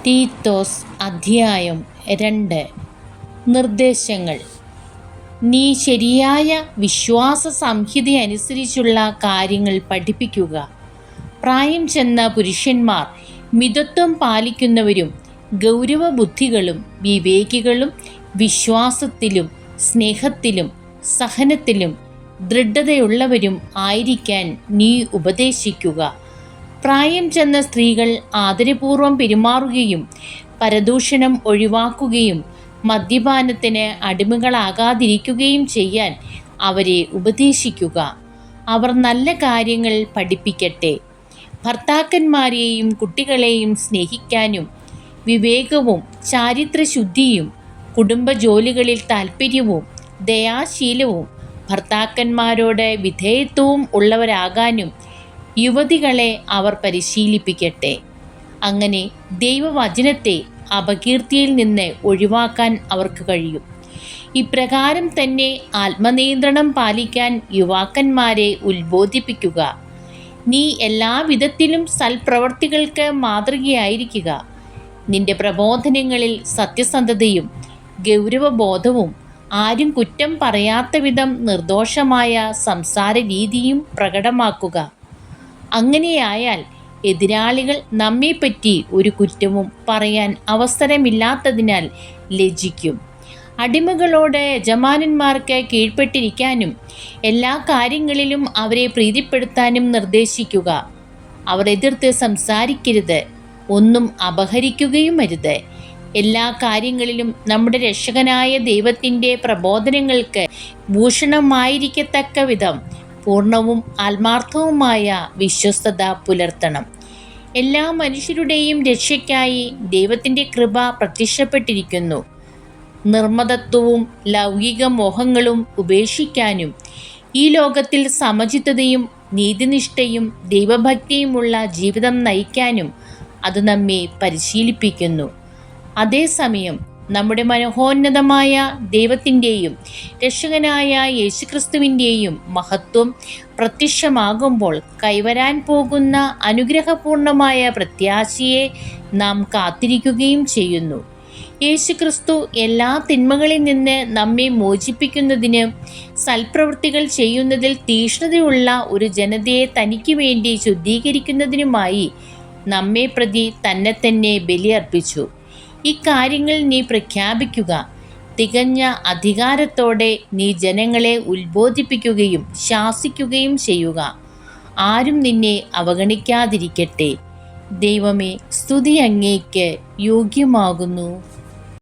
തീത്തോസ് അധ്യായം 2. നിർദ്ദേശങ്ങൾ. നീ ശരിയായ വിശ്വാസ സംഹിതയനുസരിച്ചുള്ള കാര്യങ്ങൾ പഠിപ്പിക്കുക. പ്രായം ചെന്ന പുരുഷന്മാർ മിതത്വം പാലിക്കുന്നവരും ഗൗരവബുദ്ധികളും വിവേകികളും വിശ്വാസത്തിലും സ്നേഹത്തിലും സഹനത്തിലും ദൃഢതയുള്ളവരും ആയിരിക്കാൻ നീ ഉപദേശിക്കുക. പ്രായം ചെന്ന സ്ത്രീകൾ ആദരപൂർവ്വം പെരുമാറുകയും പരദൂഷണം ഒഴിവാക്കുകയും മദ്യപാനത്തിന് അടിമകളാകാതിരിക്കുകയും ചെയ്യാൻ അവരെ ഉപദേശിക്കുക. അവർ നല്ല കാര്യങ്ങൾ പഠിപ്പിക്കട്ടെ. ഭർത്താക്കന്മാരെയും കുട്ടികളെയും സ്നേഹിക്കാനും വിവേകവും ചാരിത്രശുദ്ധിയും കുടുംബജോലികളിൽ താൽപ്പര്യവും ദയാശീലവും ഭർത്താക്കന്മാരോട് വിധേയത്വവും ഉള്ളവരാകാനും യുവതികളെ അവർ പരിശീലിപ്പിക്കട്ടെ. അങ്ങനെ ദൈവവചനത്തെ അപകീർത്തിയിൽ നിന്ന് ഒഴിവാക്കാൻ അവർക്ക് കഴിയും. ഇപ്രകാരം തന്നെ ആത്മനിയന്ത്രണം പാലിക്കാൻ യുവാക്കന്മാരെ ഉത്ബോധിപ്പിക്കുക. നീ എല്ലാവിധത്തിലും സൽപ്രവർത്തികൾക്ക് മാതൃകയായിരിക്കുക. നിന്റെ പ്രബോധനങ്ങളിൽ സത്യസന്ധതയും ഗൗരവബോധവും ആരും കുറ്റം പറയാത്ത വിധം നിർദോഷമായ സംസാര രീതിയും പ്രകടമാക്കുക. അങ്ങനെയായാൽ എതിരാളികൾ നമ്മെപ്പറ്റി ഒരു കുറ്റവും പറയാൻ അവസരമില്ലാത്തതിനാൽ ലജ്ജിക്കും. അടിമകളോട് യജമാനന്മാർക്ക് കീഴ്പ്പെട്ടിരിക്കാനും എല്ലാ കാര്യങ്ങളിലും അവരെ പ്രീതിപ്പെടുത്താനും നിർദ്ദേശിക്കുക. അവർ എതിർത്ത് സംസാരിക്കരുത്, ഒന്നും അപഹരിക്കുകയും അരുത്. എല്ലാ കാര്യങ്ങളിലും നമ്മുടെ രക്ഷകനായ ദൈവത്തിൻ്റെ പ്രബോധനങ്ങൾക്ക് ഭൂഷണമായിരിക്കത്തക്ക വിധം പൂർണ്ണവും ആത്മാർത്ഥവുമായ വിശ്വസ്തത പുലർത്തണം. എല്ലാ മനുഷ്യരുടെയും രക്ഷയ്ക്കായി ദൈവത്തിൻ്റെ കൃപ പ്രത്യക്ഷപ്പെട്ടിരിക്കുന്നു. നിർമ്മതത്വവും ലൗകിക മോഹങ്ങളും ഉപേക്ഷിക്കാനും ഈ ലോകത്തിൽ സമചിത്തതയും നീതിനിഷ്ഠയും ദൈവഭക്തിയുമുള്ള ജീവിതം നയിക്കാനും അത് നമ്മെ പരിശീലിപ്പിക്കുന്നു. അതേസമയം നമ്മുടെ മനോന്നതമായ ദൈവത്തിൻ്റെയും രക്ഷകനായ യേശുക്രിസ്തുവിൻ്റെയും മഹത്വം പ്രത്യക്ഷമാകുമ്പോൾ കൈവരാൻ പോകുന്ന അനുഗ്രഹപൂർണമായ പ്രത്യാശയെ നാം കാത്തിരിക്കുകയും ചെയ്യുന്നു. യേശുക്രിസ്തു എല്ലാ തിന്മകളിൽ നിന്ന് നമ്മെ മോചിപ്പിക്കുന്നതിന് സൽപ്രവൃത്തികൾ ചെയ്യുന്നതിൽ തീക്ഷ്ണതയുള്ള ഒരു ജനതയെ തനിക്ക് വേണ്ടി ശുദ്ധീകരിക്കുന്നതിനുമായി നമ്മെ പ്രതി തന്നെ തന്നെ ബലിയർപ്പിച്ചു. ഇക്കാര്യങ്ങൾ നീ പ്രഖ്യാപിക്കുക. തികഞ്ഞ അധികാരത്തോടെ നീ ജനങ്ങളെ ഉത്ബോധിപ്പിക്കുകയും ശാസിക്കുകയും ചെയ്യുക. ആരും നിന്നെ അവഗണിക്കാതിരിക്കട്ടെ. ദൈവമേ, സ്തുതി അങ്ങേക്ക് യോഗ്യമാകുന്നു.